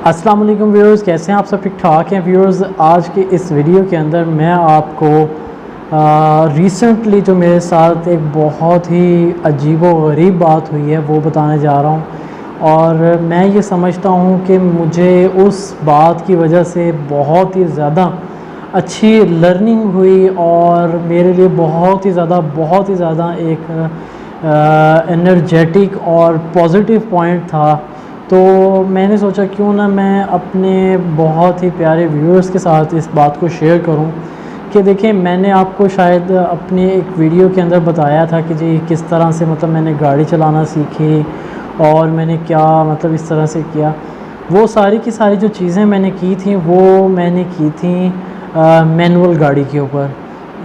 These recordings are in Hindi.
अस्सलाम वालेकुम व्यूअर्स, कैसे हैं आप सब? ठीक ठाक हैं व्यूअर्स। आज के इस वीडियो के अंदर मैं आपको रिसेंटली जो मेरे साथ एक बहुत ही अजीब व गरीब बात हुई है वो बताने जा रहा हूँ। और मैं ये समझता हूँ कि मुझे उस बात की वजह से बहुत ही ज़्यादा अच्छी लर्निंग हुई और मेरे लिए बहुत ही ज़्यादा एक एनर्जेटिक और पॉजिटिव पॉइंट था। तो मैंने सोचा क्यों ना मैं अपने बहुत ही प्यारे व्यूअर्स के साथ इस बात को शेयर करूं कि देखिए, मैंने आपको शायद अपने एक वीडियो के अंदर बताया था कि जी किस तरह से मतलब मैंने गाड़ी चलाना सीखी और मैंने क्या मतलब इस तरह से किया। वो सारी की सारी जो चीज़ें मैंने की थी वो मैंने की थी मैनुअल गाड़ी के ऊपर।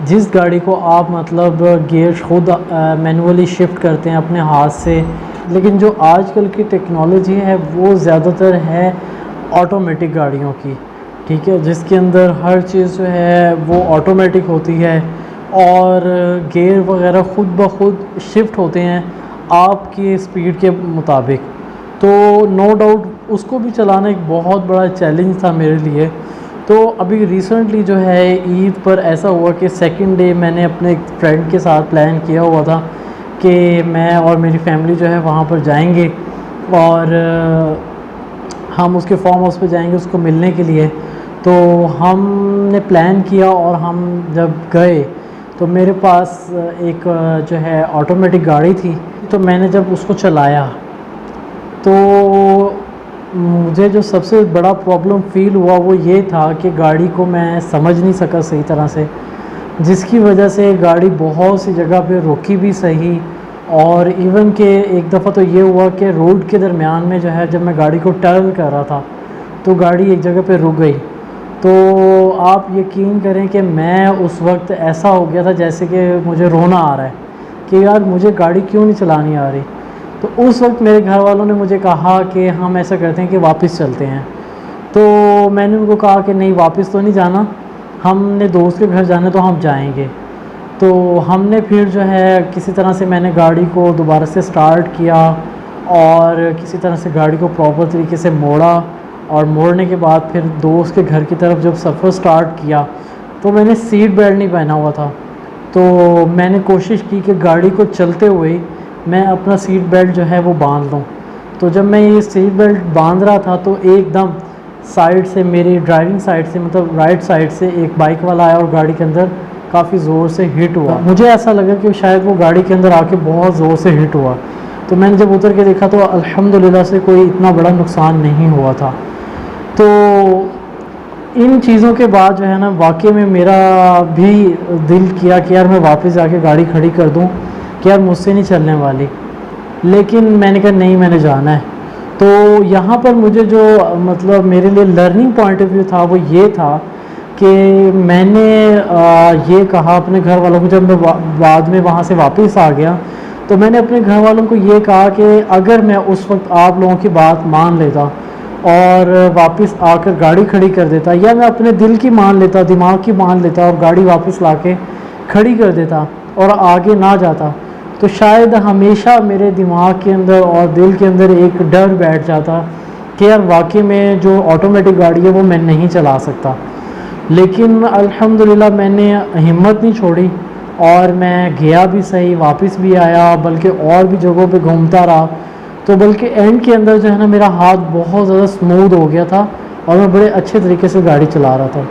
जिस गाड़ी को आप मतलब गियर खुद मैनुअली शिफ्ट करते हैं अपने हाथ से, लेकिन जो आजकल की टेक्नोलॉजी है वो ज़्यादातर है ऑटोमेटिक गाड़ियों की, ठीक है, जिसके अंदर हर चीज़ जो है वो ऑटोमेटिक होती है और गियर वगैरह ख़ुद ब खुद शिफ्ट होते हैं आपकी स्पीड के मुताबिक। तो नो डाउट उसको भी चलाना एक बहुत बड़ा चैलेंज था मेरे लिए। तो अभी रिसेंटली जो है ईद पर ऐसा हुआ कि सेकंड डे मैंने अपने एक फ्रेंड के साथ प्लान किया हुआ था कि मैं और मेरी फैमिली जो है वहाँ पर जाएंगे और हम उसके फार्म हाउस पे जाएंगे उसको मिलने के लिए। तो हमने प्लान किया और हम जब गए तो मेरे पास एक जो है ऑटोमेटिक गाड़ी थी। तो मैंने जब उसको चलाया तो मुझे जो सबसे बड़ा प्रॉब्लम फ़ील हुआ वो ये था कि गाड़ी को मैं समझ नहीं सका सही तरह से, जिसकी वजह से गाड़ी बहुत सी जगह पे रुकी भी सही। और इवन के एक दफ़ा तो ये हुआ कि रोड के दरमियान में जो है जब मैं गाड़ी को टर्न कर रहा था तो गाड़ी एक जगह पे रुक गई। तो आप यकीन करें कि मैं उस वक्त ऐसा हो गया था जैसे कि मुझे रोना आ रहा है कि यार मुझे गाड़ी क्यों नहीं चलानी आ रही। तो उस वक्त मेरे घर वालों ने मुझे कहा कि हम ऐसा करते हैं कि वापस चलते हैं। तो मैंने उनको कहा कि नहीं, वापस तो नहीं जाना, हमने दोस्त के घर जाना तो हम जाएंगे। तो हमने फिर जो है किसी तरह से मैंने गाड़ी को दोबारा से स्टार्ट किया और किसी तरह से गाड़ी को प्रॉपर तरीके से मोड़ा और मोड़ने के बाद फिर दोस्त के घर की तरफ जब सफ़र स्टार्ट किया तो मैंने सीट बेल्ट नहीं पहना हुआ था। तो मैंने कोशिश की कि गाड़ी को चलते हुए मैं अपना सीट बेल्ट जो है वो बांध लूँ। तो जब मैं ये सीट बेल्ट बांध रहा था तो एकदम साइड से, मेरी ड्राइविंग साइड से मतलब राइट साइड से एक बाइक वाला आया और गाड़ी के अंदर काफ़ी ज़ोर से हिट हुआ। मुझे ऐसा लगा कि शायद वो गाड़ी के अंदर आके बहुत ज़ोर से हिट हुआ। तो मैंने जब उतर के देखा तो अल्हम्दुलिल्लाह से कोई इतना बड़ा नुकसान नहीं हुआ था। तो इन चीज़ों के बाद जो है ना वाकई में मेरा भी दिल किया कि यार मैं वापस जाके गाड़ी खड़ी कर दूं कि यार मुझसे नहीं चलने वाली, लेकिन मैंने कहा नहीं, मैंने जाना है। तो यहाँ पर मुझे जो मतलब मेरे लिए लर्निंग पॉइंट ऑफ व्यू था वो ये था कि मैंने ये कहा अपने घर वालों को, जब मैं बाद में वहाँ से वापस आ गया तो मैंने अपने घर वालों को ये कहा कि अगर मैं उस वक्त आप लोगों की बात मान लेता और वापस आकर गाड़ी खड़ी कर देता, या मैं अपने दिल की मान लेता, दिमाग की मान लेता और गाड़ी वापस लाके खड़ी कर देता और आगे ना जाता, तो शायद हमेशा मेरे दिमाग के अंदर और दिल के अंदर एक डर बैठ जाता कि यार वाकई में जो ऑटोमेटिक गाड़ी है वो मैं नहीं चला सकता। लेकिन अल्हम्दुलिल्लाह मैंने हिम्मत नहीं छोड़ी और मैं गया भी सही, वापस भी आया, बल्कि और भी जगहों पे घूमता रहा। तो बल्कि एंड के अंदर जो है ना मेरा हाथ बहुत ज़्यादा स्मूथ हो गया था और मैं बड़े अच्छे तरीके से गाड़ी चला रहा था।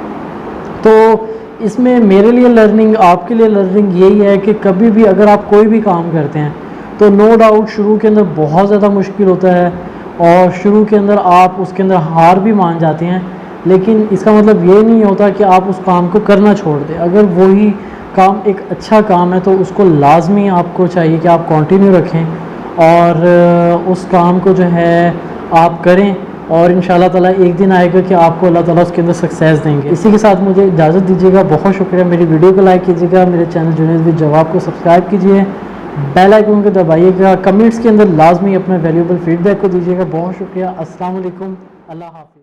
तो इसमें मेरे लिए लर्निंग, आपके लिए लर्निंग यही है कि कभी भी अगर आप कोई भी काम करते हैं तो नो डाउट शुरू के अंदर बहुत ज़्यादा मुश्किल होता है और शुरू के अंदर आप उसके अंदर हार भी मान जाते हैं, लेकिन इसका मतलब ये नहीं होता कि आप उस काम को करना छोड़ दें। अगर वही काम एक अच्छा काम है तो उसको लाजमी आपको चाहिए कि आप कंटिन्यू रखें और उस काम को जो है आप करें और इंशाल्लाह ताला एक दिन आएगा कि आपको अल्लाह ताला उसके अंदर सक्सेस देंगे। इसी के साथ मुझे इजाज़त दीजिएगा। बहुत शुक्रिया। मेरी वीडियो को लाइक कीजिएगा, मेरे चैनल जुनैद विद जवाब को सब्सक्राइब कीजिए, बेल आइकन को दबाइएगा, कमेंट्स के अंदर लाजमी अपना वैल्यूएबल फीडबैक को दीजिएगा। बहुत शुक्रिया। अस्सलाम वालेकुम, अल्लाह हाफ़िज़।